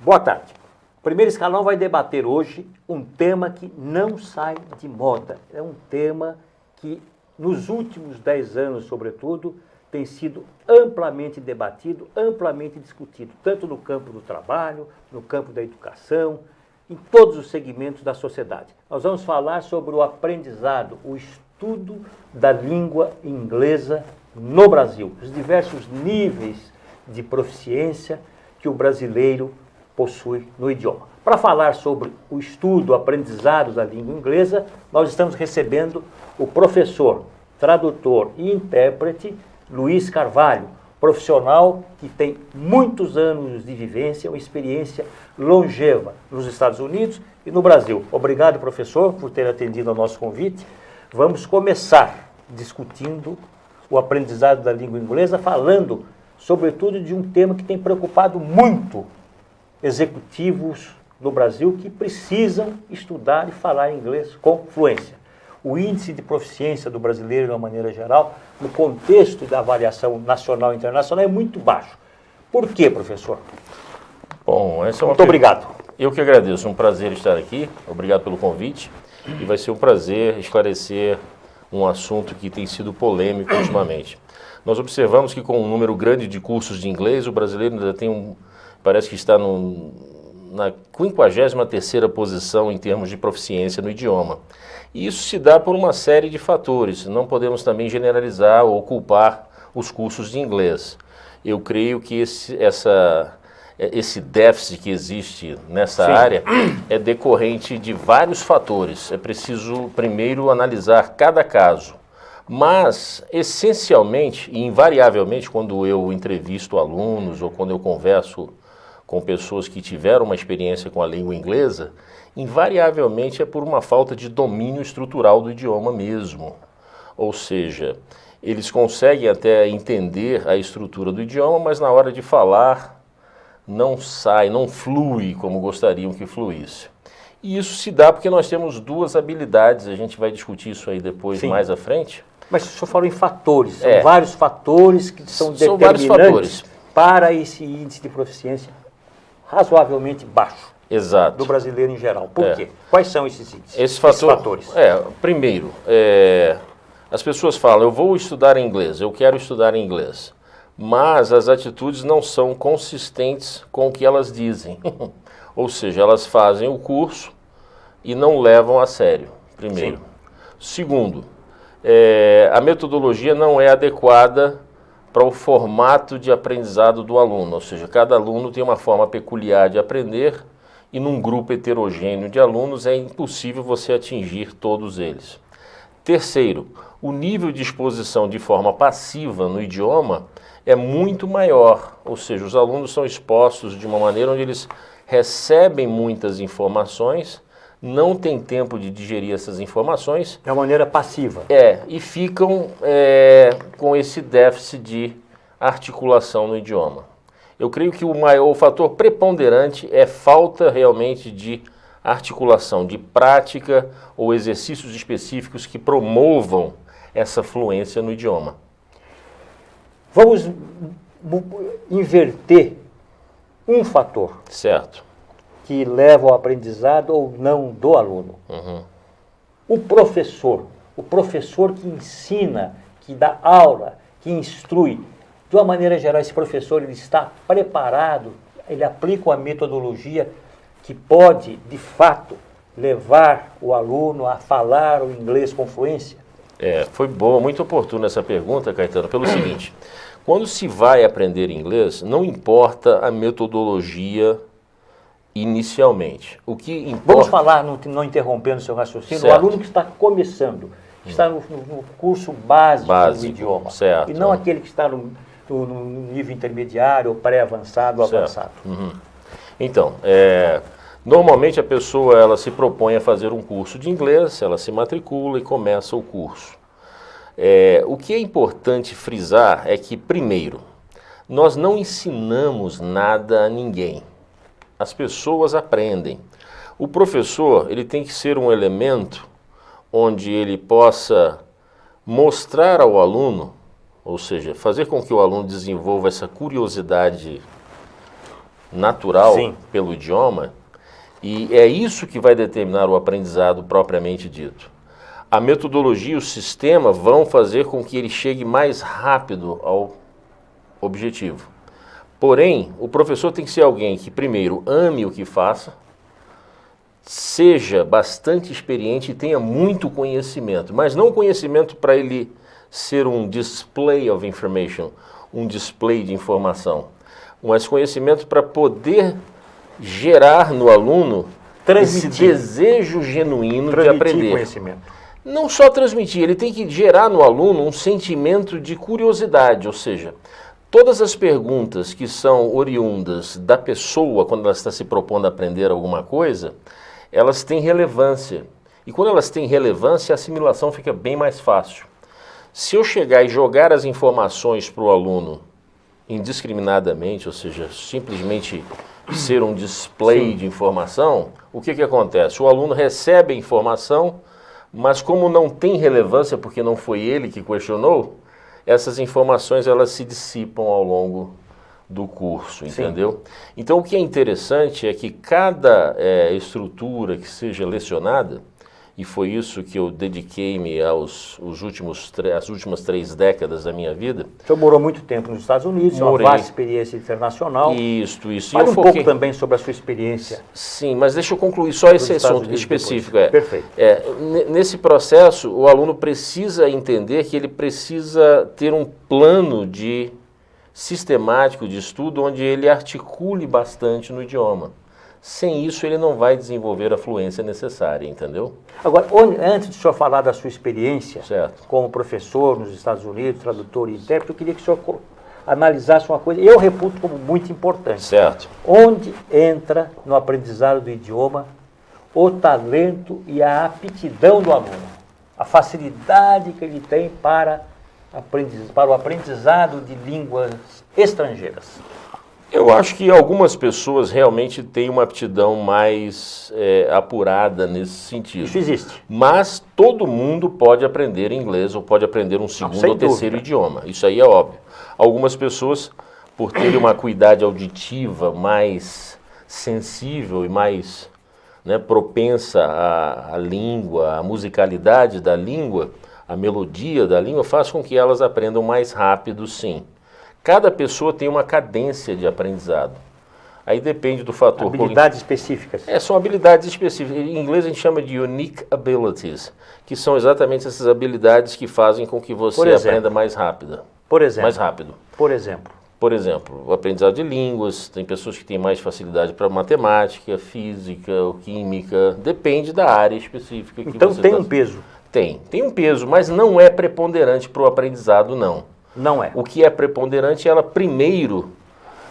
Boa tarde. O primeiro escalão vai debater hoje um tema que não sai de moda. É um tema que, nos últimos 10 anos, sobretudo, tem sido amplamente debatido, amplamente discutido, tanto no campo do trabalho, no campo da educação, em todos os segmentos da sociedade. Nós vamos falar sobre o aprendizado, o estudo da língua inglesa no Brasil, os diversos níveis de proficiência que o brasileiro possui no idioma. Para falar sobre o estudo, o aprendizado da língua inglesa, nós estamos recebendo o professor, tradutor e intérprete Luiz Carvalho, profissional que tem muitos anos de vivência, uma experiência longeva nos Estados Unidos e no Brasil. Obrigado, professor, por ter atendido ao nosso convite. Vamos começar discutindo o aprendizado da língua inglesa, falando, sobretudo, de um tema que tem preocupado muito executivos no Brasil que precisam estudar e falar inglês com fluência. O índice de proficiência do brasileiro, de uma maneira geral, no contexto da avaliação nacional e internacional, é muito baixo. Por quê, professor? Bom, essa é uma Muito obrigado. Eu que agradeço, é um prazer estar aqui, obrigado pelo convite, e vai ser um prazer esclarecer um assunto que tem sido polêmico ultimamente. Nós observamos que com um número grande de cursos de inglês, o brasileiro ainda tem parece que está na 53ª posição em termos de proficiência no idioma. E isso se dá por uma série de fatores, não podemos também generalizar ou culpar os cursos de inglês. Eu creio que esse déficit que existe nessa área é decorrente de vários fatores. É preciso primeiro analisar cada caso. Mas, essencialmente e invariavelmente, quando eu entrevisto alunos ou quando eu converso com pessoas que tiveram uma experiência com a língua inglesa, invariavelmente é por uma falta de domínio estrutural do idioma mesmo. Ou seja, eles conseguem até entender a estrutura do idioma, mas na hora de falar não sai, não flui como gostariam que fluísse. E isso se dá porque nós temos duas habilidades, a gente vai discutir isso aí depois mais à frente. Mas o senhor falou em fatores, são vários fatores que são determinantes para esse índice de proficiência razoavelmente baixo. Exato. Do brasileiro em geral. Por quê? Quais são esses índices? Esses fatores? Primeiro, as pessoas falam, eu vou estudar inglês, eu quero estudar inglês, mas as atitudes não são consistentes com o que elas dizem. Ou seja, elas fazem o curso e não levam a sério, primeiro. Segundo, a metodologia não é adequada para o formato de aprendizado do aluno, ou seja, cada aluno tem uma forma peculiar de aprender e num grupo heterogêneo de alunos é impossível você atingir todos eles. Terceiro, o nível de exposição de forma passiva no idioma é muito maior, ou seja, os alunos são expostos de uma maneira onde eles recebem muitas informações, não têm tempo de digerir essas informações. De uma maneira passiva. E ficam com esse déficit de articulação no idioma. Eu creio que o fator preponderante é falta realmente de articulação, de prática ou exercícios específicos que promovam essa fluência no idioma. Vamos inverter um fator. Certo. Que leva ao aprendizado ou não do aluno. O professor que ensina, que dá aula, que instrui, de uma maneira geral, esse professor ele está preparado, ele aplica uma metodologia que pode, de fato, levar o aluno a falar o inglês com fluência? Foi boa, muito oportuna essa pergunta, Caetano, pelo seguinte, quando se vai aprender inglês, não importa a metodologia inicialmente. O que importa... Vamos falar, não interrompendo o seu raciocínio, certo. O aluno que está começando, que está no curso básico do idioma, certo. E não aquele que está no nível intermediário, ou pré-avançado, ou avançado. Então, normalmente a pessoa ela se propõe a fazer um curso de inglês, ela se matricula e começa o curso. O que é importante frisar é que, primeiro, nós não ensinamos nada a ninguém. As pessoas aprendem. O professor, ele tem que ser um elemento onde ele possa mostrar ao aluno, ou seja, fazer com que o aluno desenvolva essa curiosidade natural Sim. pelo idioma, e é isso que vai determinar o aprendizado propriamente dito. A metodologia e o sistema vão fazer com que ele chegue mais rápido ao objetivo. Porém, o professor tem que ser alguém que, primeiro, ame o que faça, seja bastante experiente e tenha muito conhecimento, mas não conhecimento para ele ser um display of information, um display de informação, mas conhecimento para poder gerar no aluno esse desejo genuíno de aprender. Conhecimento. Não só transmitir, ele tem que gerar no aluno um sentimento de curiosidade, ou seja, todas as perguntas que são oriundas da pessoa quando ela está se propondo a aprender alguma coisa, elas têm relevância. E quando elas têm relevância, a assimilação fica bem mais fácil. Se eu chegar e jogar as informações para o aluno indiscriminadamente, ou seja, simplesmente ser um display de informação, o que acontece? O aluno recebe a informação, mas como não tem relevância, porque não foi ele que questionou, essas informações elas se dissipam ao longo do curso, entendeu? Então o que é interessante é que cada estrutura que seja lecionada, e foi isso que eu dediquei-me às últimas 3 décadas da minha vida. O senhor morou muito tempo nos Estados Unidos, uma vasta experiência internacional. Isso. Fale um pouco também sobre a sua experiência. Sim, mas deixa eu concluir só esse assunto específico. Perfeito. Nesse processo, o aluno precisa entender que ele precisa ter um plano sistemático de estudo onde ele articule bastante no idioma. Sem isso, ele não vai desenvolver a fluência necessária, entendeu? Agora, antes de o senhor falar da sua experiência como professor nos Estados Unidos, tradutor e intérprete, eu queria que o senhor analisasse uma coisa, eu reputo como muito importante. Certo. Onde entra no aprendizado do idioma o talento e a aptidão do aluno, a facilidade que ele tem para o aprendizado de línguas estrangeiras. Eu acho que algumas pessoas realmente têm uma aptidão mais apurada nesse sentido. Isso existe. Mas todo mundo pode aprender inglês ou pode aprender um segundo ou terceiro idioma. Isso aí é óbvio. Algumas pessoas, por terem uma acuidade auditiva mais sensível e mais propensa à língua, à musicalidade da língua, à melodia da língua, faz com que elas aprendam mais rápido, sim. Cada pessoa tem uma cadência de aprendizado. Aí depende do fator... Habilidades específicas. São habilidades específicas. Em inglês a gente chama de unique abilities, que são exatamente essas habilidades que fazem com que você aprenda mais rápido. Por exemplo? Mais rápido. Por exemplo? Por exemplo, o aprendizado de línguas, tem pessoas que têm mais facilidade para matemática, física, química, depende da área específica que então você tem um peso? Tem um peso, mas não é preponderante para o aprendizado, não. Não é. O que é preponderante, ela primeiro,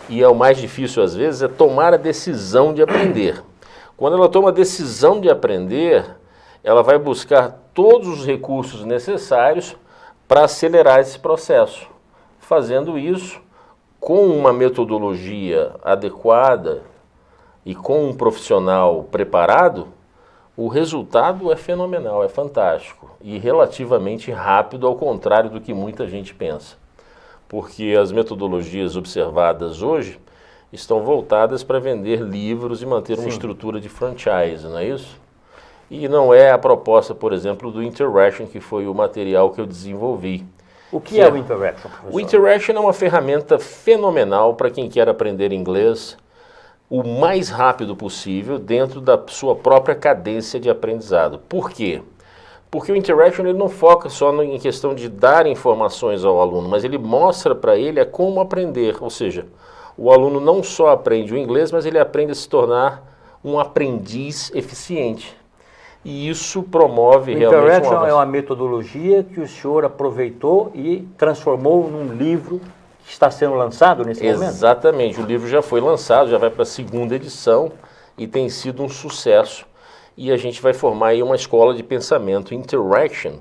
e é o mais difícil às vezes, é tomar a decisão de aprender. Quando ela toma a decisão de aprender, ela vai buscar todos os recursos necessários para acelerar esse processo. Fazendo isso com uma metodologia adequada e com um profissional preparado, o resultado é fenomenal, é fantástico e relativamente rápido, ao contrário do que muita gente pensa. Porque as metodologias observadas hoje estão voltadas para vender livros e manter uma estrutura de franchise, não é isso? E não é a proposta, por exemplo, do Interaction, que foi o material que eu desenvolvi. O que é o Interaction, professor? O Interaction é uma ferramenta fenomenal para quem quer aprender inglês o mais rápido possível dentro da sua própria cadência de aprendizado. Por quê? Porque o Interaction ele não foca só em questão de dar informações ao aluno, mas ele mostra para ele como aprender, ou seja, o aluno não só aprende o inglês, mas ele aprende a se tornar um aprendiz eficiente. E isso promove realmente um avanço. Interaction é uma metodologia que o senhor aproveitou e transformou num livro que está sendo lançado nesse momento? Exatamente, o livro já foi lançado, já vai para a 2ª edição e tem sido um sucesso. E a gente vai formar aí uma escola de pensamento Interaction,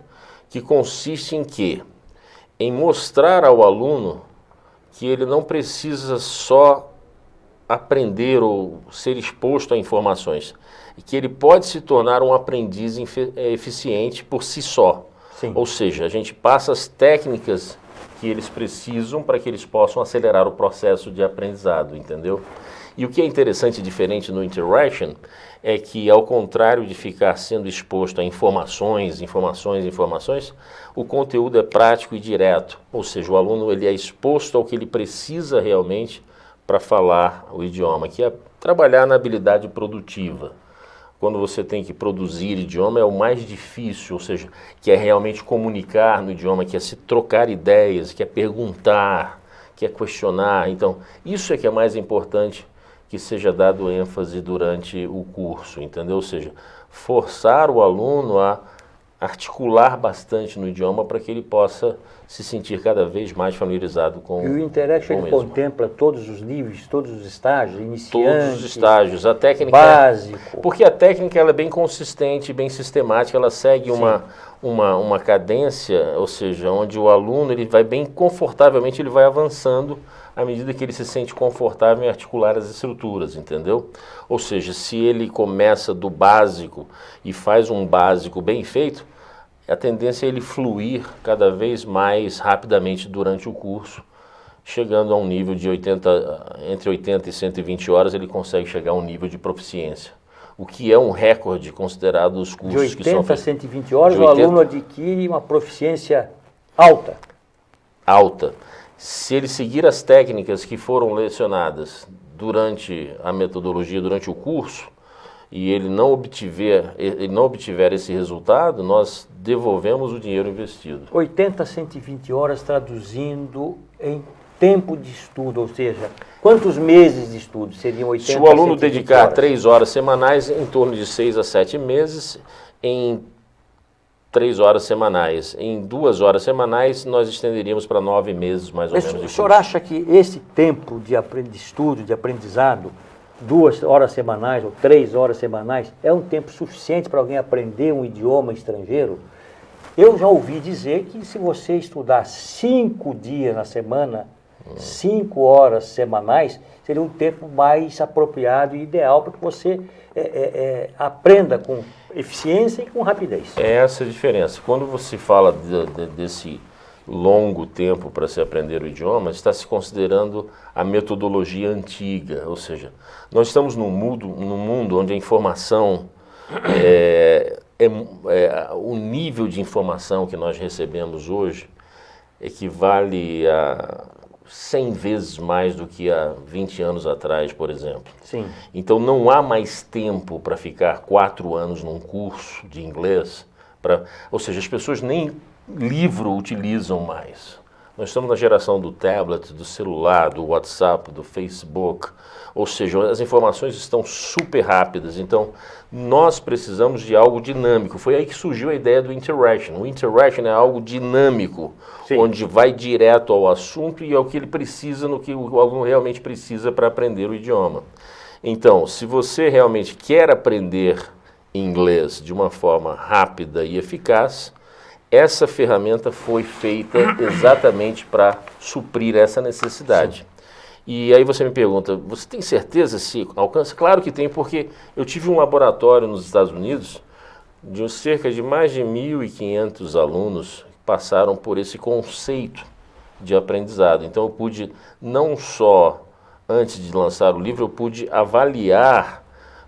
que consiste em quê? Em mostrar ao aluno que ele não precisa só aprender ou ser exposto a informações, e que ele pode se tornar um aprendiz eficiente por si só. Sim. Ou seja, a gente passa as técnicas que eles precisam para que eles possam acelerar o processo de aprendizado, entendeu? E o que é interessante e diferente no Interaction é que, ao contrário de ficar sendo exposto a informações, o conteúdo é prático e direto. Ou seja, o aluno ele é exposto ao que ele precisa realmente para falar o idioma, que é trabalhar na habilidade produtiva. Quando você tem que produzir idioma é o mais difícil, ou seja, que é realmente comunicar no idioma, que é se trocar ideias, que é perguntar, que é questionar. Então, isso é que é mais importante que seja dado ênfase durante o curso, entendeu? Ou seja, forçar o aluno a articular bastante no idioma para que ele possa se sentir cada vez mais familiarizado com. E o Interaction ele contempla todos os níveis, todos os estágios, iniciante, todos os estágios, a técnica básico. Porque a técnica ela é bem consistente, bem sistemática, ela segue uma cadência, ou seja, onde o aluno ele vai bem confortavelmente, ele vai avançando à medida que ele se sente confortável em articular as estruturas, entendeu? Ou seja, se ele começa do básico e faz um básico bem feito, a tendência é ele fluir cada vez mais rapidamente durante o curso, chegando a um nível de entre 80 e 120 horas, ele consegue chegar a um nível de proficiência. O que é um recorde considerado os cursos de que são 80 a 120 horas, o aluno adquire uma proficiência alta. Alta. Se ele seguir as técnicas que foram lecionadas durante a metodologia, durante o curso, e ele não obtiver esse resultado, nós devolvemos o dinheiro investido. 80 a 120 horas traduzindo em tempo de estudo, ou seja, quantos meses de estudo seriam 80 a 120 horas? Se o aluno dedicar 3 horas semanais, em torno de 6 a 7 meses, em 3 horas semanais. Em 2 horas semanais, nós estenderíamos para 9 meses, mais ou menos. O senhor acha que esse tempo de estudo, de aprendizado, 2 horas semanais ou 3 horas semanais, é um tempo suficiente para alguém aprender um idioma estrangeiro? Eu já ouvi dizer que se você estudar 5 dias na semana, 5 horas semanais, seria um tempo mais apropriado e ideal para que você aprenda com eficiência e com rapidez. É essa a diferença. Quando você fala desse longo tempo para se aprender o idioma, está se considerando a metodologia antiga, ou seja, nós estamos num mundo onde a informação, o nível de informação que nós recebemos hoje equivale a 100 vezes mais do que há 20 anos atrás, por exemplo. Sim. Então não há mais tempo para ficar 4 anos num curso de inglês, ou seja, as pessoas nem livro utilizam mais. Nós estamos na geração do tablet, do celular, do WhatsApp, do Facebook, ou seja, as informações estão super rápidas, então nós precisamos de algo dinâmico. Foi aí que surgiu a ideia do Interaction. O Interaction é algo dinâmico, sim, onde vai direto ao assunto e ao que ele precisa, no que o aluno realmente precisa para aprender o idioma. Então, se você realmente quer aprender inglês de uma forma rápida e eficaz, essa ferramenta foi feita exatamente para suprir essa necessidade. Sim. E aí você me pergunta, você tem certeza se alcança? Claro que tem, porque eu tive um laboratório nos Estados Unidos de cerca de mais de 1.500 alunos que passaram por esse conceito de aprendizado. Então eu pude, não só antes de lançar o livro, eu pude avaliar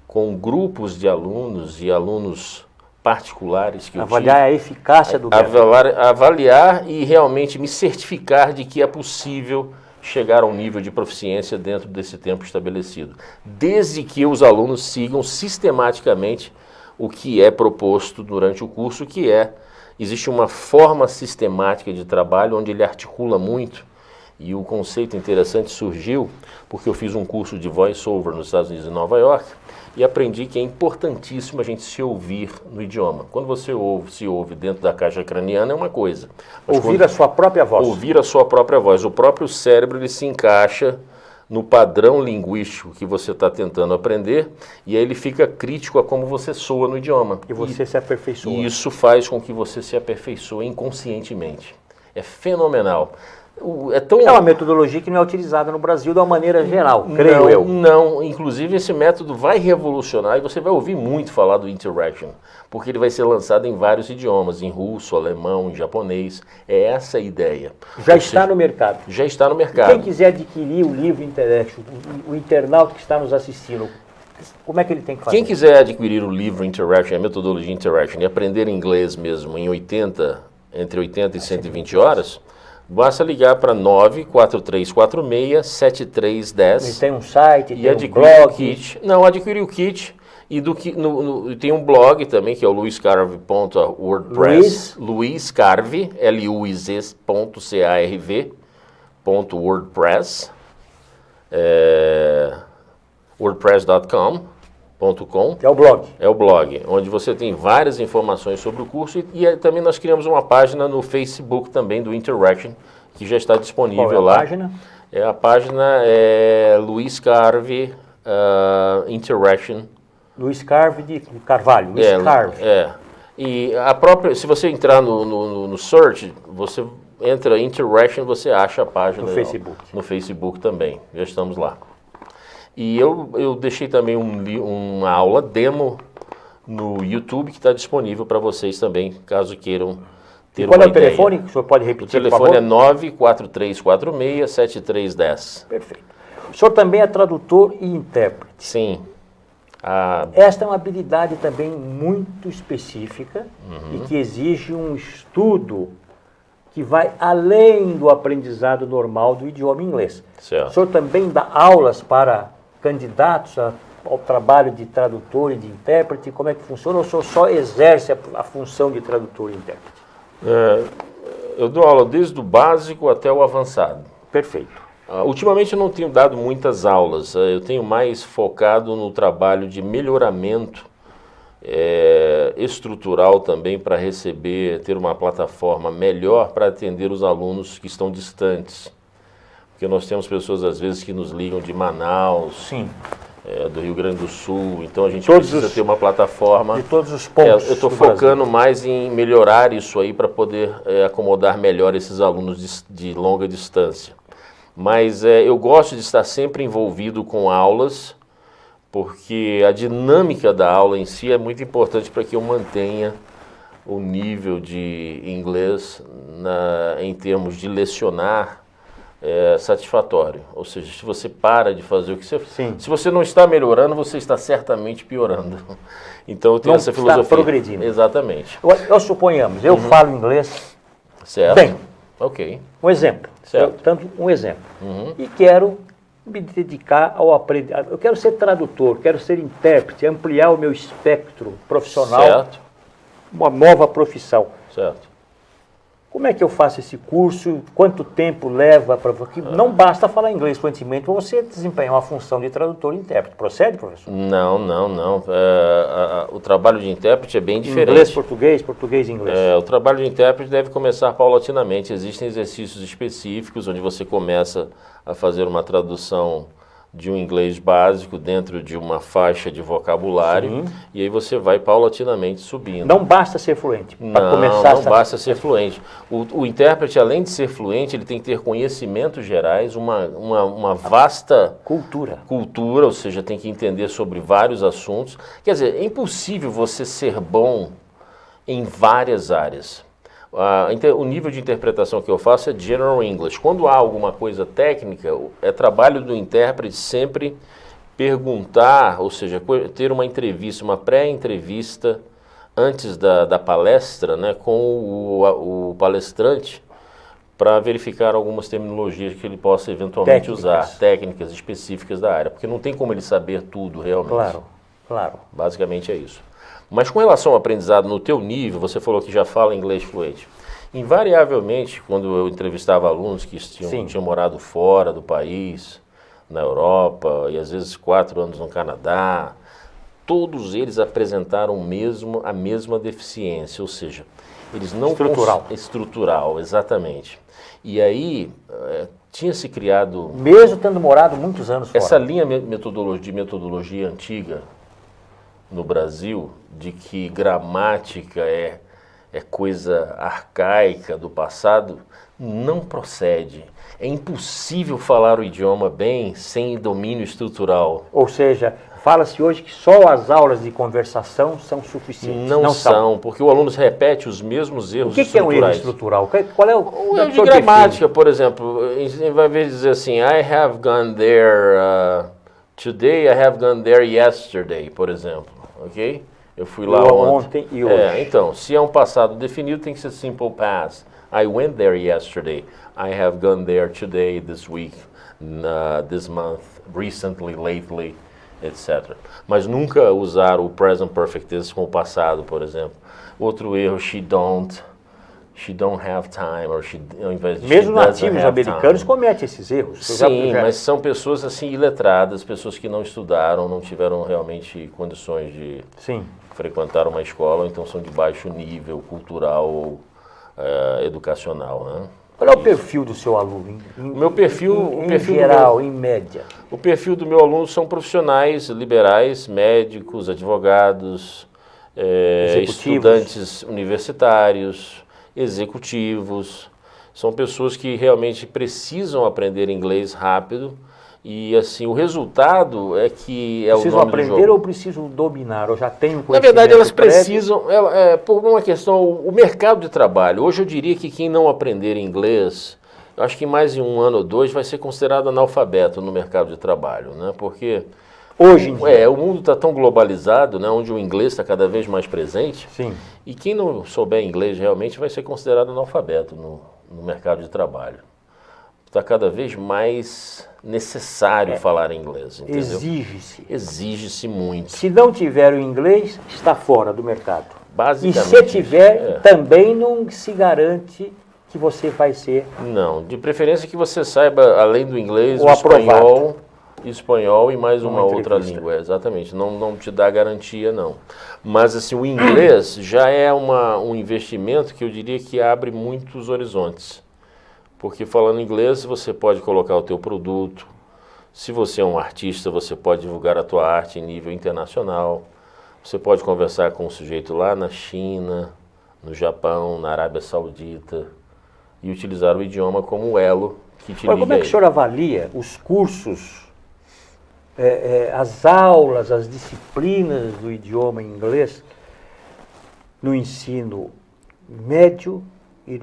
com grupos de alunos e alunos particulares que avaliar a eficácia do método. Avaliar e realmente me certificar de que é possível chegar a um nível de proficiência dentro desse tempo estabelecido, desde que os alunos sigam sistematicamente o que é proposto durante o curso, existe uma forma sistemática de trabalho onde ele articula muito, e o conceito interessante surgiu porque eu fiz um curso de voice-over nos Estados Unidos, em Nova York, e aprendi que é importantíssimo a gente se ouvir no idioma. Quando você se ouve dentro da caixa craniana é uma coisa. Ouvir a sua própria voz. Ouvir a sua própria voz. O próprio cérebro ele se encaixa no padrão linguístico que você está tentando aprender e aí ele fica crítico a como você soa no idioma. E você se aperfeiçoa. E isso faz com que você se aperfeiçoe inconscientemente. É fenomenal. É uma metodologia que não é utilizada no Brasil de uma maneira geral, creio eu. Não, inclusive esse método vai revolucionar e você vai ouvir muito falar do Interaction, porque ele vai ser lançado em vários idiomas, em russo, alemão, em japonês. É essa a ideia. Já está no mercado. Já está no mercado. Quem quiser adquirir o livro Interaction, o internauta que está nos assistindo, como é que ele tem que fazer? Quem quiser adquirir o livro Interaction, a metodologia Interaction, e aprender inglês mesmo entre 80 e 120 horas, basta ligar para 94346-7310. Ele tem um site, e tem adquirir um blog. o kit. Não, adquirir o kit. E tem um blog também, que é o luizcarve.wordpress. Luizcarve, luiz.carv.wordpress. wordpress.com. É o blog. É o blog, onde você tem várias informações sobre o curso e também nós criamos uma página no Facebook também do Interaction, que já está disponível. Qual é a lá. Página? A página é Luiz Carve Interaction. Luiz Carve de Carvalho, Luiz Carve. E a própria, se você entrar no search, você entra Interaction, você acha a página. No Facebook. No Facebook também, já estamos lá. E eu deixei também uma aula demo no YouTube que está disponível para vocês também, caso queiram ter uma ideia. Qual é o telefone que o senhor pode repetir, por favor? O telefone é 94346-7310. Perfeito. O senhor também é tradutor e intérprete. Sim. Esta é uma habilidade também muito específica e que exige um estudo que vai além do aprendizado normal do idioma inglês. Certo. O senhor também dá aulas para candidatos ao trabalho de tradutor e de intérprete? Como é que funciona? Ou o senhor só exerce a função de tradutor e intérprete? Eu dou aula desde o básico até o avançado. Perfeito. Ultimamente eu não tenho dado muitas aulas, eu tenho mais focado no trabalho de melhoramento estrutural também para ter uma plataforma melhor para atender os alunos que estão distantes. Porque nós temos pessoas às vezes que nos ligam de Manaus, Sim. Do Rio Grande do Sul, então a gente precisa ter uma plataforma. De todos os pontos. Eu estou focando mais em melhorar isso aí para poder acomodar melhor esses alunos de longa distância. Mas eu gosto de estar sempre envolvido com aulas, porque a dinâmica da aula em si é muito importante para que eu mantenha o nível de inglês em termos de lecionar satisfatório. Ou seja, se você para de fazer o que você faz, se você não está melhorando, você está certamente piorando. Então eu tenho essa filosofia. Está progredindo. Exatamente. Suponhamos, eu falo inglês certo. bem. Ok. Um exemplo. Um exemplo. E quero me dedicar ao aprendizado. Eu quero ser tradutor, quero ser intérprete, ampliar o meu espectro profissional. Certo. Uma nova profissão. Certo. Como é que eu faço esse curso? Quanto tempo leva para... Não basta falar inglês fluentemente para você desempenhar uma função de tradutor e intérprete. Procede, professor? Não. O trabalho de intérprete é bem diferente. Inglês, português, português, inglês. O trabalho de intérprete deve começar paulatinamente. Existem exercícios específicos onde você começa a fazer uma tradução de um inglês básico dentro de uma faixa de vocabulário. E aí você vai paulatinamente subindo. Não basta ser fluente para começar. Não basta ser fluente. O intérprete, além de ser fluente, ele tem que ter conhecimentos gerais, uma vasta cultura, ou seja, tem que entender sobre vários assuntos. Quer dizer, é impossível você ser bom em várias áreas. O nível de interpretação que eu faço é General English. Quando há alguma coisa técnica, é trabalho do intérprete sempre perguntar, ou seja, ter uma entrevista, uma pré-entrevista antes da palestra, né, com o palestrante, para verificar algumas terminologias que ele possa eventualmente usar, técnicas específicas da área, porque não tem como ele saber tudo realmente. Claro. Basicamente é isso. Mas com relação ao aprendizado no teu nível, você falou que já fala inglês fluente. Invariavelmente, quando eu entrevistava alunos que tinham morado fora do país, na Europa, e às vezes 4 anos no Canadá, todos eles apresentaram a mesma deficiência, ou seja, eles não... Estrutural, exatamente. E aí, tinha-se criado... Mesmo tendo morado muitos anos fora. Essa linha de metodologia antiga no Brasil, de que gramática é é coisa arcaica do passado, não procede. É impossível falar o idioma bem sem domínio estrutural. Ou seja, fala-se hoje que só as aulas de conversação são suficientes. Não são, porque o aluno repete os mesmos erros estruturais. O que é um erro estrutural? Qual é o erro de gramática, por exemplo. Vai ver dizer assim, I have gone there today, I have gone there yesterday, por exemplo. Ok? Eu fui lá ontem e hoje. Então, se é um passado definido, tem que ser simple past. I went there yesterday. I have gone there today, this week, this month, recently, lately, etc. Mas nunca usar o present perfect tense com o passado, por exemplo. Outro erro, she don't have time, ou ao invés de mesmo nativos americanos cometem esses erros. Sim, mas são pessoas assim iletradas, pessoas que não estudaram, não tiveram realmente condições de frequentar uma escola, então são de baixo nível cultural ou educacional, né? Qual é o perfil do seu aluno? Meu perfil, em geral, em média. O perfil do meu aluno são profissionais liberais, médicos, advogados, estudantes universitários, executivos. São pessoas que realmente precisam aprender inglês rápido. E assim, o resultado é que é o nome do jogo. Preciso aprender ou preciso dominar? Ou já tenho conhecimento? Na verdade, elas precisam, por uma questão, o mercado de trabalho. Hoje eu diria que quem não aprender inglês, eu acho que mais em 1 ano ou 2 vai ser considerado analfabeto no mercado de trabalho, né? Porque hoje em dia, o mundo está tão globalizado, né? Onde o inglês está cada vez mais presente. Sim. E quem não souber inglês realmente vai ser considerado analfabeto no mercado de trabalho. Está cada vez mais necessário falar inglês, entendeu? Exige-se. Exige-se muito. Se não tiver o inglês, está fora do mercado. Basicamente. E se tiver, também não se garante que você vai ser... Não, de preferência que você saiba, além do inglês, o espanhol e mais uma outra língua. Exatamente, não te dá garantia, não. Mas assim, o inglês já é um investimento que eu diria que abre muitos horizontes. Porque falando inglês, você pode colocar o teu produto. Se você é um artista, você pode divulgar a tua arte em nível internacional. Você pode conversar com um sujeito lá na China, no Japão, na Arábia Saudita e utilizar o idioma como elo que te liga. Como é que o senhor avalia os cursos, as aulas, as disciplinas do idioma inglês no ensino médio e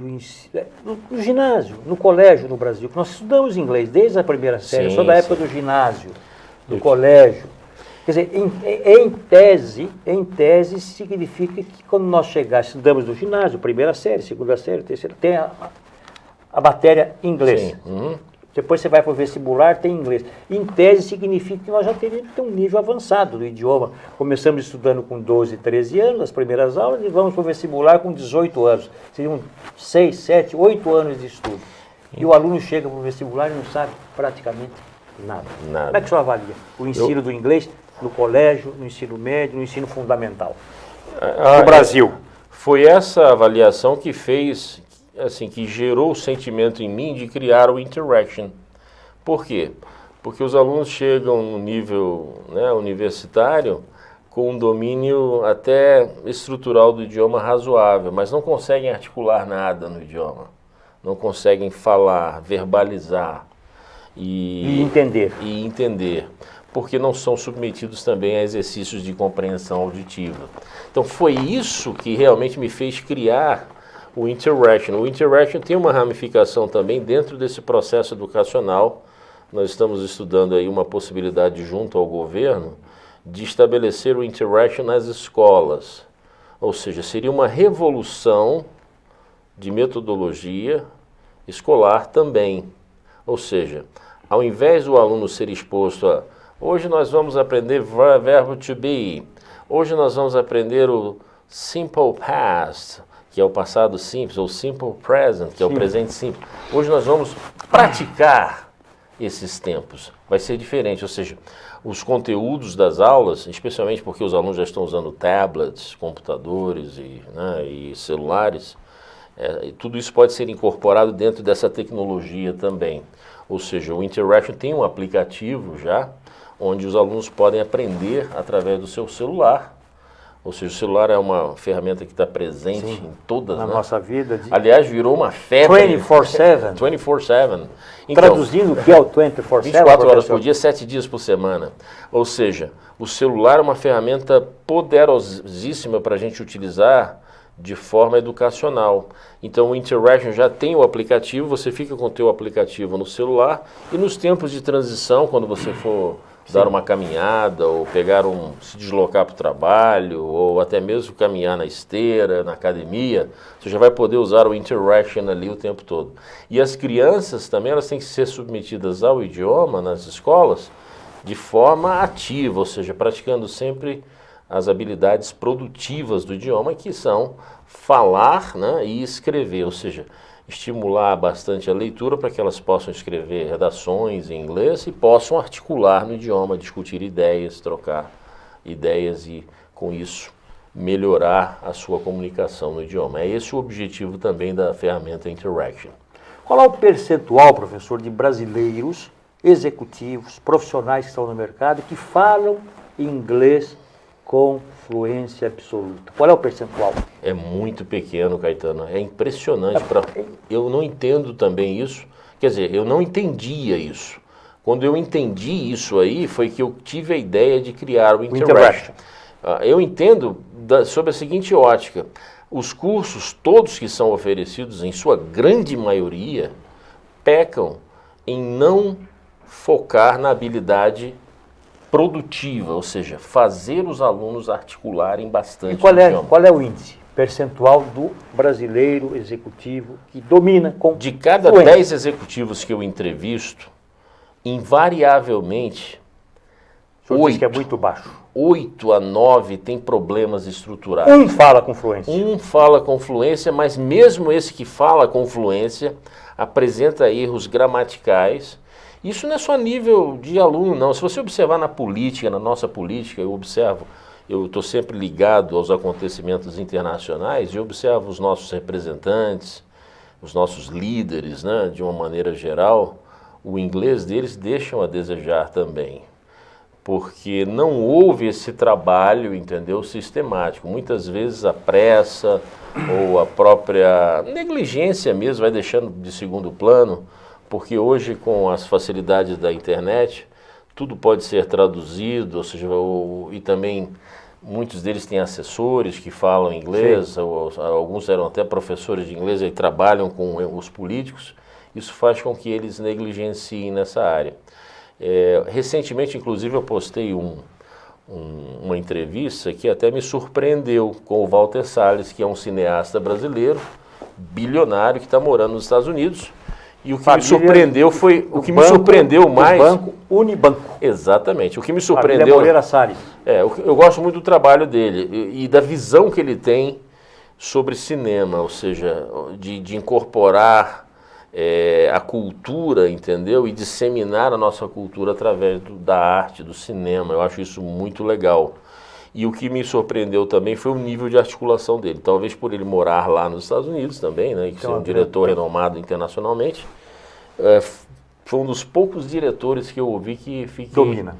no ginásio, no colégio no Brasil? Nós estudamos inglês desde a primeira série, eu sou da época do ginásio, do colégio. Quer dizer, em tese significa que quando nós estudamos no ginásio, primeira série, segunda série, terceira, tem a matéria inglês. Depois você vai para o vestibular, tem inglês. Em tese significa que nós já teríamos que ter um nível avançado do idioma. Começamos estudando com 12, 13 anos, as primeiras aulas, e vamos para o vestibular com 18 anos. Seriam 6, 7, 8 anos de estudo. E o aluno chega para o vestibular e não sabe praticamente nada. Como é que o senhor avalia o ensino do inglês no colégio, no ensino médio, no ensino fundamental no Brasil? Foi essa avaliação que fez... assim, que gerou o sentimento em mim de criar o Interaction. Por quê? Porque os alunos chegam no nível universitário com um domínio até estrutural do idioma razoável, mas não conseguem articular nada no idioma. Não conseguem falar, verbalizar e entender, porque não são submetidos também a exercícios de compreensão auditiva. Então foi isso que realmente me fez criar o Interaction. O Interaction tem uma ramificação também dentro desse processo educacional. Nós estamos estudando aí uma possibilidade junto ao governo de estabelecer o Interaction nas escolas. Ou seja, seria uma revolução de metodologia escolar também. Ou seja, ao invés do aluno ser exposto a hoje nós vamos aprender verbo to be, hoje nós vamos aprender o simple past, que é o passado simples, ou simple present, que é o presente simples. Hoje nós vamos praticar esses tempos. Vai ser diferente, ou seja, os conteúdos das aulas, especialmente porque os alunos já estão usando tablets, computadores e celulares, tudo isso pode ser incorporado dentro dessa tecnologia também. Ou seja, o Interaction tem um aplicativo já, onde os alunos podem aprender através do seu celular, Ou seja, o celular é uma ferramenta que está presente em todas, na né? nossa vida. Aliás, virou uma febre. 24/7. 24/7. Então, Traduzindo o que é o 24/7, 24 horas por dia, 7 dias por semana. Ou seja, o celular é uma ferramenta poderosíssima para a gente utilizar de forma educacional. Então o Interaction já tem o aplicativo, você fica com o teu aplicativo no celular e nos tempos de transição, quando você for dar uma caminhada ou se deslocar para o trabalho ou até mesmo caminhar na esteira, na academia, você já vai poder usar o Interaction ali o tempo todo. E as crianças também, elas têm que ser submetidas ao idioma nas escolas de forma ativa, ou seja, praticando sempre as habilidades produtivas do idioma, que são falar, né, e escrever, ou seja, estimular bastante a leitura para que elas possam escrever redações em inglês e possam articular no idioma, discutir ideias, trocar ideias e, com isso, melhorar a sua comunicação no idioma. É esse o objetivo também da ferramenta Interaction. Qual é o percentual, professor, de brasileiros, executivos, profissionais que estão no mercado, que falam inglês com fluência absoluta? Qual é o percentual? É muito pequeno, Caetano. É impressionante. Eu não entendo também isso. Quer dizer, eu não entendia isso. Quando eu entendi isso aí, foi que eu tive a ideia de criar o Interaction. Eu entendo sob a seguinte ótica. Os cursos, todos que são oferecidos, em sua grande maioria, pecam em não focar na habilidade produtiva, ou seja, fazer os alunos articularem bastante. E qual é o índice percentual do brasileiro executivo que domina com de cada fluência? 10 executivos que eu entrevisto, invariavelmente, O senhor diz que é muito baixo. 8 a 9 tem problemas estruturais. Um fala com fluência. Um fala com fluência, mas mesmo esse que fala com fluência apresenta erros gramaticais. Isso não é só nível de aluno, não. Se você observar na política, na nossa política, eu estou sempre ligado aos acontecimentos internacionais e observo os nossos representantes, os nossos líderes, né, de uma maneira geral, o inglês deles deixam a desejar também. Porque não houve esse trabalho, entendeu, sistemático. Muitas vezes a pressa ou a própria negligência mesmo vai deixando de segundo plano, porque hoje com as facilidades da internet, tudo pode ser traduzido, ou seja, e também muitos deles têm assessores que falam inglês, alguns eram até professores de inglês e trabalham com os políticos, isso faz com que eles negligenciem nessa área. Recentemente, inclusive, eu postei uma entrevista que até me surpreendeu com o Walter Salles, que é um cineasta brasileiro, bilionário, que está morando nos Estados Unidos. E o que me surpreendeu foi, o que me surpreendeu mais... Banco Unibanco. Exatamente. O que me surpreendeu... Moreira Salles. Eu gosto muito do trabalho dele e da visão que ele tem sobre cinema, ou seja, de incorporar a cultura, entendeu? E disseminar a nossa cultura através da arte, do cinema. Eu acho isso muito legal. E o que me surpreendeu também foi o nível de articulação dele. Talvez por ele morar lá nos Estados Unidos também, né, e ser um diretor renomado internacionalmente. Foi um dos poucos diretores que eu ouvi que domina.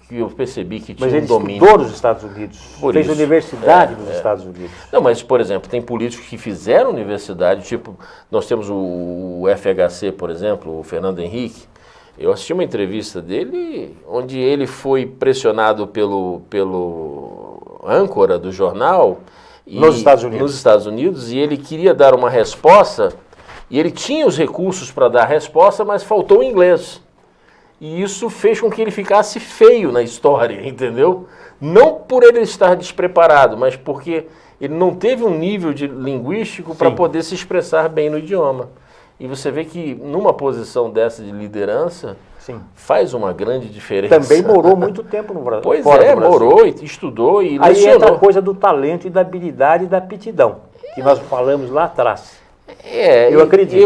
Que eu percebi que tinha um domínio. Mas ele estudou nos Estados Unidos, fez universidade nos Estados Unidos. Não, mas, por exemplo, tem políticos que fizeram universidade, tipo, nós temos o FHC, por exemplo, o Fernando Henrique. Eu assisti uma entrevista dele, onde ele foi pressionado pelo âncora do jornal nos Estados Unidos, e ele queria dar uma resposta, e ele tinha os recursos para dar a resposta, mas faltou o inglês. E isso fez com que ele ficasse feio na história, entendeu? Não por ele estar despreparado, mas porque ele não teve um nível linguístico para poder se expressar bem no idioma. E você vê que numa posição dessa de liderança, faz uma grande diferença. Também morou muito tempo no Brasil. Pois morou, e estudou e lecionou. Aí entra a coisa do talento e da habilidade e da aptidão, que nós falamos lá atrás. Eu acredito.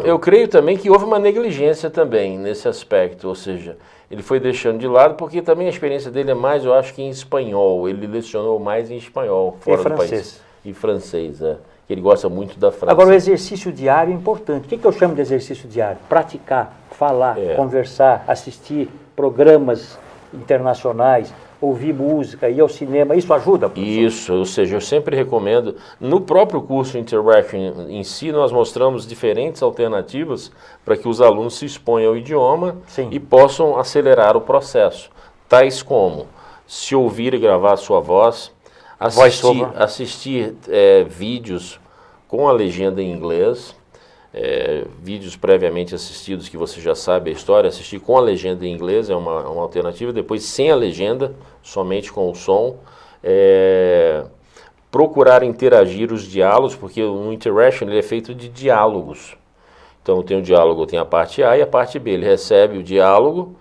Eu creio também que houve uma negligência também nesse aspecto, ou seja, ele foi deixando de lado, porque também a experiência dele é mais, eu acho que em espanhol. Ele lecionou mais em espanhol, fora do país. E francês, que ele gosta muito da França. Agora, o exercício diário é importante. O que eu chamo de exercício diário? Praticar, falar, conversar, assistir programas internacionais, ouvir música, ir ao cinema, isso ajuda, professor? Isso, ou seja, eu sempre recomendo, no próprio curso Interaction em si, nós mostramos diferentes alternativas para que os alunos se exponham ao idioma Sim. e possam acelerar o processo, tais como se ouvir e gravar a sua voz, assistir vídeos com a legenda em inglês, vídeos previamente assistidos que você já sabe a história, assistir com a legenda em inglês é uma alternativa, depois sem a legenda, somente com o som, procurar interagir os diálogos, porque o Interaction ele é feito de diálogos, então tem o diálogo, tem a parte A e a parte B, ele recebe o diálogo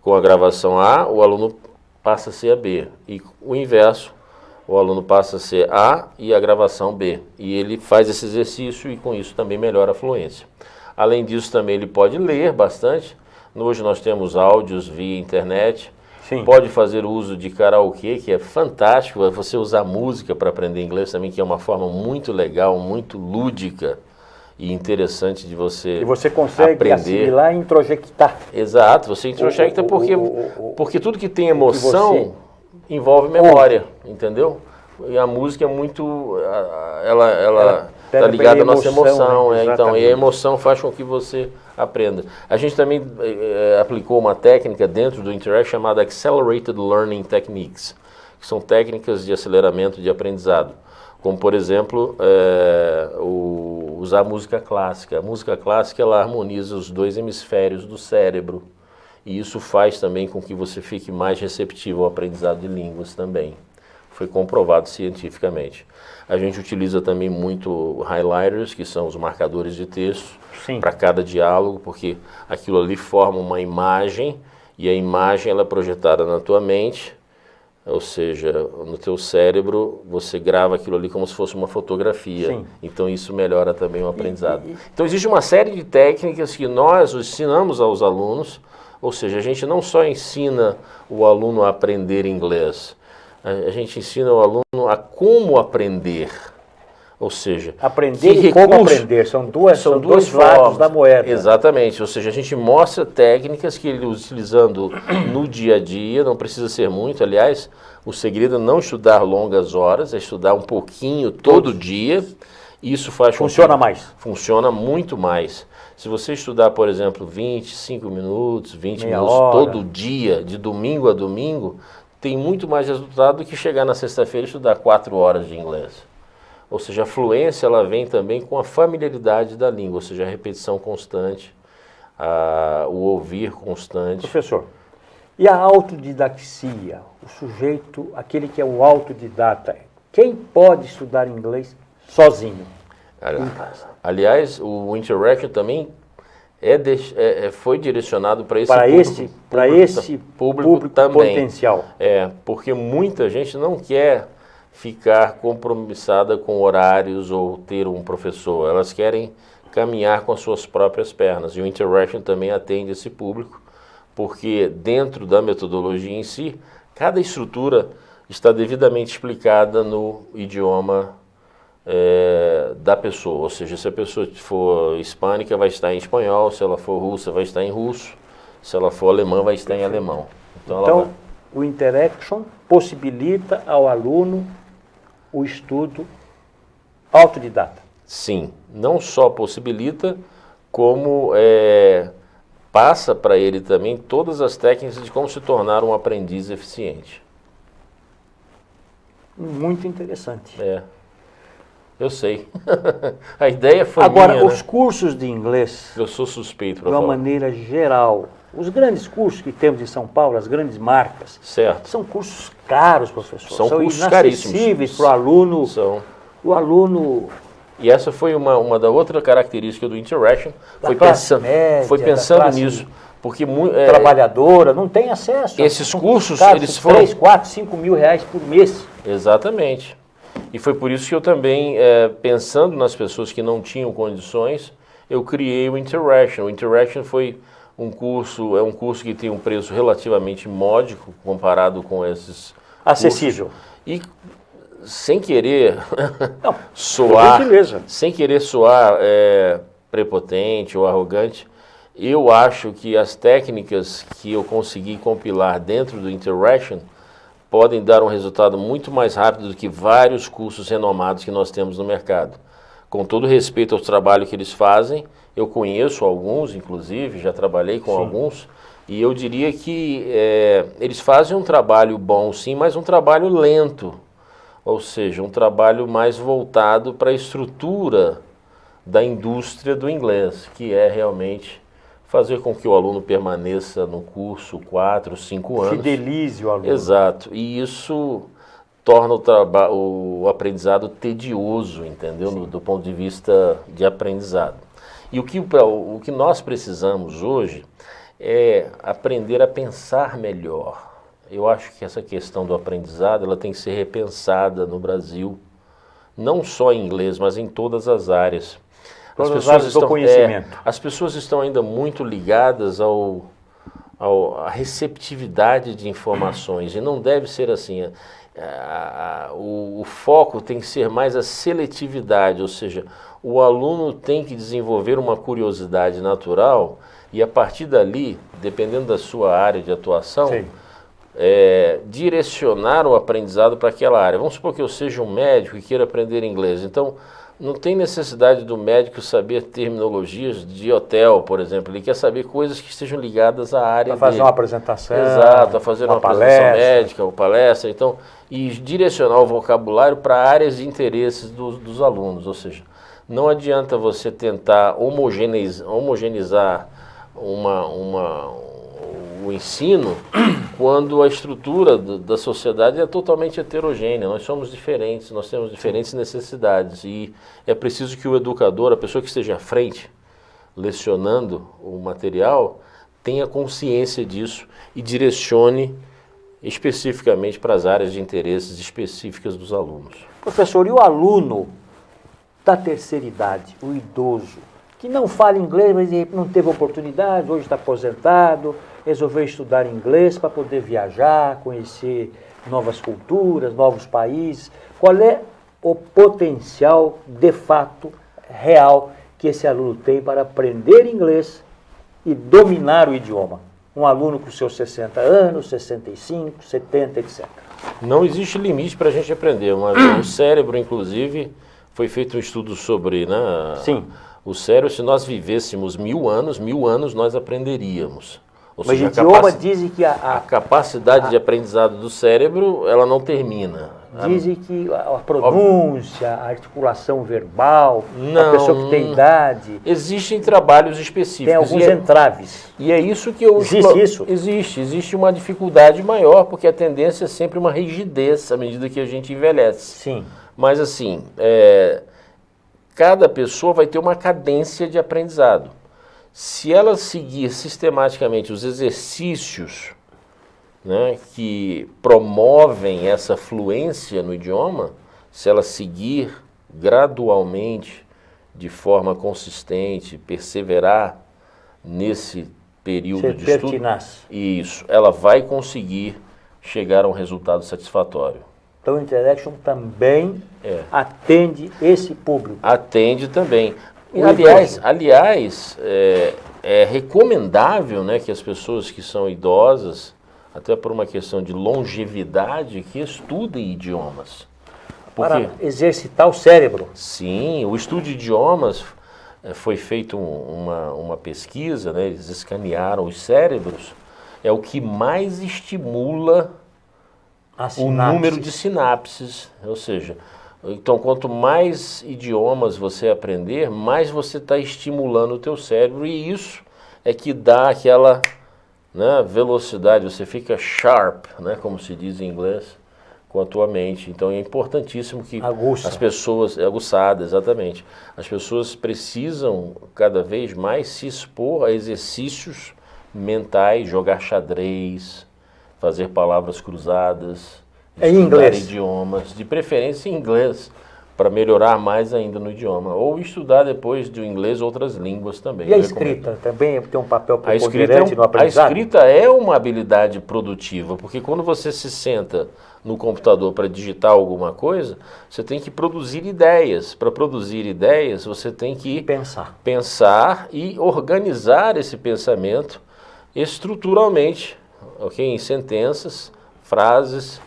com a gravação A, o aluno passa a ser a B, e o inverso, o aluno passa a ser A e a gravação B. E ele faz esse exercício e com isso também melhora a fluência. Além disso também ele pode ler bastante. Hoje nós temos áudios via internet. Sim. Pode fazer uso de karaokê, que é fantástico. Você usar música para aprender inglês também, que é uma forma muito legal, muito lúdica e interessante de você E você consegue aprender. assimilar e introjectar. Exato, você introjecta porque tudo que tem emoção envolve memória, entendeu? E a música é muito, ela está ligada à nossa emoção, né? Então, e a emoção faz com que você aprenda. A gente também aplicou uma técnica dentro do Interact chamada Accelerated Learning Techniques, que são técnicas de aceleramento de aprendizado, como por exemplo, usar música clássica. A música clássica ela harmoniza os dois hemisférios do cérebro. E isso faz também com que você fique mais receptivo ao aprendizado de línguas também. Foi comprovado cientificamente. A gente utiliza também muito highlighters, que são os marcadores de texto, para cada diálogo, porque aquilo ali forma uma imagem, e a imagem ela é projetada na tua mente, ou seja, no teu cérebro, você grava aquilo ali como se fosse uma fotografia. Sim. Então isso melhora também o aprendizado. Então existe uma série de técnicas que nós ensinamos aos alunos. Ou seja, a gente não só ensina o aluno a aprender inglês, a gente ensina o aluno a como aprender. Ou seja, aprender e como aprender, são dois lados da moeda. Exatamente, ou seja, a gente mostra técnicas que ele utilizando no dia a dia, não precisa ser muito, aliás, o segredo é não estudar longas horas, é estudar um pouquinho todo dia. Isso faz funciona mais. Funciona muito mais. Se você estudar, por exemplo, 25 minutos, 20 meia minutos hora. todo dia, de domingo a domingo, tem muito mais resultado do que chegar na sexta-feira e estudar 4 horas de inglês. Ou seja, a fluência ela vem também com a familiaridade da língua, ou seja, a repetição constante, o ouvir constante. Professor, e a autodidaxia? O sujeito, aquele que é o autodidata, quem pode estudar inglês sozinho? Aliás, o Interaction também foi direcionado para esse público também. Potencial. Porque muita gente não quer ficar compromissada com horários ou ter um professor. Elas querem caminhar com as suas próprias pernas. E o Interaction também atende esse público, porque dentro da metodologia em si, cada estrutura está devidamente explicada no idioma da pessoa, ou seja, se a pessoa for hispânica vai estar em espanhol, se ela for russa vai estar em russo, se ela for alemã vai estar em alemão. Então o Interaction possibilita ao aluno o estudo autodidata. Sim, não só possibilita, como passa para ele também todas as técnicas de como se tornar um aprendiz eficiente. Muito interessante. Eu sei. A ideia foi agora, minha, os cursos de inglês, eu sou suspeito para de uma falar. maneira geral, os grandes cursos que temos em São Paulo, as grandes marcas, certo. São cursos caros, professor. São cursos inacessíveis para o aluno. O aluno... E essa foi uma da outra característica do Interaction. Foi pensando nisso. Porque trabalhadora não tem acesso. Esses cursos, eles foram 3, 4, 5 mil reais por mês. Exatamente. E foi por isso que eu também, pensando nas pessoas que não tinham condições, eu criei o Interaction. O Interaction foi um curso que tem um preço relativamente módico comparado com esses acessível. Cursos. E sem querer soar prepotente ou arrogante, eu acho que as técnicas que eu consegui compilar dentro do Interaction podem dar um resultado muito mais rápido do que vários cursos renomados que nós temos no mercado. Com todo respeito ao trabalho que eles fazem, eu conheço alguns, inclusive, já trabalhei com alguns, e eu diria que eles fazem um trabalho bom, sim, mas um trabalho lento, ou seja, um trabalho mais voltado para a estrutura da indústria do inglês, que é realmente fazer com que o aluno permaneça no curso 4, 5 anos. Fidelize o aluno. Exato, e isso torna o aprendizado tedioso, entendeu? Do ponto de vista de aprendizado. E o que nós precisamos hoje é aprender a pensar melhor. Eu acho que essa questão do aprendizado ela tem que ser repensada no Brasil, não só em inglês, mas em todas as áreas. Todas as áreas do conhecimento. As pessoas estão ainda muito ligadas à receptividade de informações, e não deve ser assim. O foco tem que ser mais a seletividade, ou seja, o aluno tem que desenvolver uma curiosidade natural e a partir dali, dependendo da sua área de atuação, direcionar o aprendizado para aquela área. Vamos supor que eu seja um médico e queira aprender inglês, então não tem necessidade do médico saber terminologias de hotel, por exemplo. Ele quer saber coisas que estejam ligadas à área dele. Para fazer uma apresentação. Exato, a fazer uma palestra. Apresentação médica, ou palestra. Então, e direcionar o vocabulário para áreas de interesses dos alunos. Ou seja, não adianta você tentar homogeneizar o ensino quando a estrutura da sociedade é totalmente heterogênea. Nós somos diferentes, nós temos diferentes necessidades e é preciso que o educador, a pessoa que esteja à frente, lecionando o material, tenha consciência disso e direcione especificamente para as áreas de interesses específicas dos alunos. Professor, e o aluno da terceira idade, o idoso, que não fala inglês, mas não teve oportunidade, hoje está aposentado, resolveu estudar inglês para poder viajar, conhecer novas culturas, novos países. Qual é o potencial, de fato, real que esse aluno tem para aprender inglês e dominar o idioma? Um aluno com seus 60 anos, 65, 70, etc. Não existe limite para a gente aprender. O cérebro, inclusive, foi feito um estudo sobre, né? Sim. O cérebro, se nós vivêssemos 1000 anos nós aprenderíamos. Ou Mas seja, o idioma dizem que a capacidade de aprendizado do cérebro, ela não termina. Dizem que a pronúncia, a articulação verbal, Não, a pessoa que tem idade... Existem trabalhos específicos. Tem alguns entraves. E é isso que eu... Existe isso? Existe uma dificuldade maior, porque a tendência é sempre uma rigidez à medida que a gente envelhece. Sim. Mas assim, cada pessoa vai ter uma cadência de aprendizado. Se ela seguir sistematicamente os exercícios, né, que promovem essa fluência no idioma, se ela seguir gradualmente, de forma consistente, perseverar nesse período de estudo, isso, ela vai conseguir chegar a um resultado satisfatório. Então o Interaction também atende esse público. Atende também. Aliás, é recomendável, né, que as pessoas que são idosas, até por uma questão de longevidade, que estudem idiomas. Para exercitar o cérebro. Sim, o estudo de idiomas foi feito uma pesquisa, né, eles escanearam os cérebros, é o que mais estimula o número de sinapses, ou seja, então quanto mais idiomas você aprender, mais você está estimulando o teu cérebro e isso é que dá aquela, né, velocidade, você fica sharp, né, como se diz em inglês, com a tua mente. Então é importantíssimo que as pessoas, aguçada, exatamente, as pessoas precisam cada vez mais se expor a exercícios mentais, jogar xadrez, fazer palavras cruzadas, estudar idiomas, de preferência em inglês, para melhorar mais ainda no idioma. Ou estudar depois do inglês outras línguas também. E a escrita também tem um papel preponderante no aprendizado? A escrita é uma habilidade produtiva, porque quando você se senta no computador para digitar alguma coisa, você tem que produzir ideias. Para produzir ideias, você tem que pensar e organizar esse pensamento estruturalmente, ok? Em sentenças, frases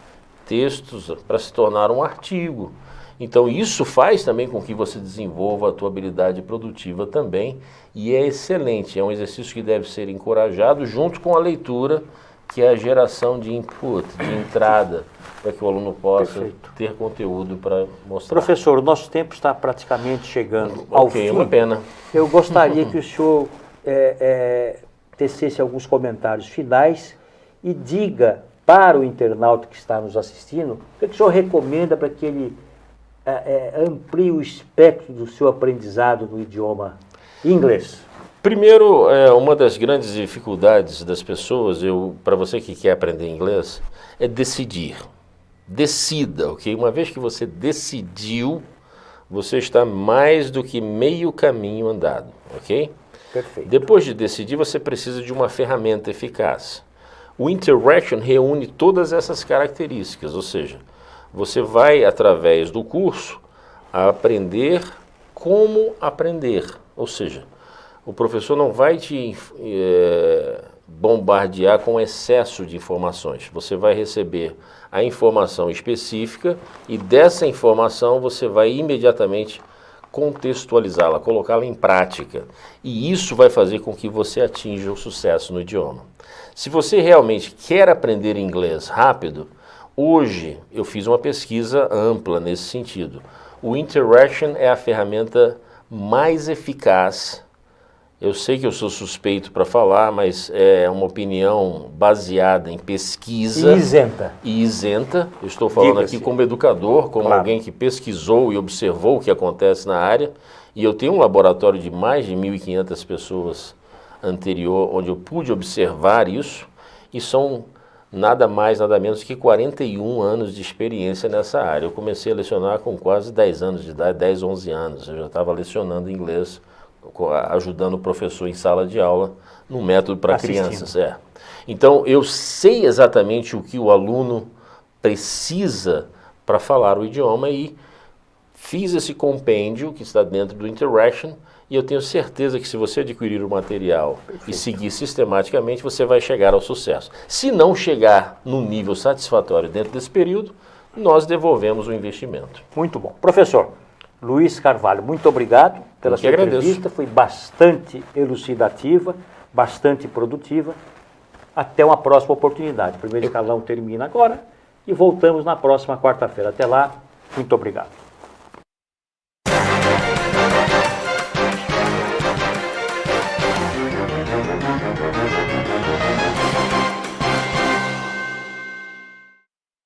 textos para se tornar um artigo. Então isso faz também com que você desenvolva a tua habilidade produtiva também, e é excelente, é um exercício que deve ser encorajado junto com a leitura, que é a geração de input, de entrada, para que o aluno possa ter conteúdo para mostrar. Professor, o nosso tempo está praticamente chegando ao fim. Uma pena. Eu gostaria que o senhor tecesse alguns comentários finais e diga para o internauta que está nos assistindo o que o senhor recomenda para que ele amplie o espectro do seu aprendizado no idioma inglês. Primeiro, uma das grandes dificuldades das pessoas, para você que quer aprender inglês, é decidir. Decida, ok? Uma vez que você decidiu, você está mais do que meio caminho andado, ok? Perfeito. Depois de decidir, você precisa de uma ferramenta eficaz. O Interaction reúne todas essas características, ou seja, você vai, através do curso, aprender como aprender, ou seja, o professor não vai te bombardear com excesso de informações. Você vai receber a informação específica e dessa informação você vai imediatamente contextualizá-la, colocá-la em prática. E isso vai fazer com que você atinja o sucesso no idioma. Se você realmente quer aprender inglês rápido, hoje eu fiz uma pesquisa ampla nesse sentido. O Interaction é a ferramenta mais eficaz. Eu sei que eu sou suspeito para falar, mas é uma opinião baseada em pesquisa. E isenta. Eu estou falando aqui como educador, como alguém que pesquisou e observou o que acontece na área. E eu tenho um laboratório de mais de 1.500 pessoas anterior, onde eu pude observar isso. E são nada mais, nada menos que 41 anos de experiência nessa área. Eu comecei a lecionar com quase 10 anos de idade, 10, 11 anos. Eu já estava lecionando inglês, ajudando o professor em sala de aula, no método para crianças. Então, eu sei exatamente o que o aluno precisa para falar o idioma e fiz esse compêndio que está dentro do Interaction e eu tenho certeza que se você adquirir o material e seguir sistematicamente, você vai chegar ao sucesso. Se não chegar no nível satisfatório dentro desse período, nós devolvemos o investimento. Muito bom. Professor Luiz Carvalho, muito obrigado pela sua entrevista, foi bastante elucidativa, bastante produtiva. Até uma próxima oportunidade. O primeiro escalão termina agora e voltamos na próxima quarta-feira. Até lá, muito obrigado.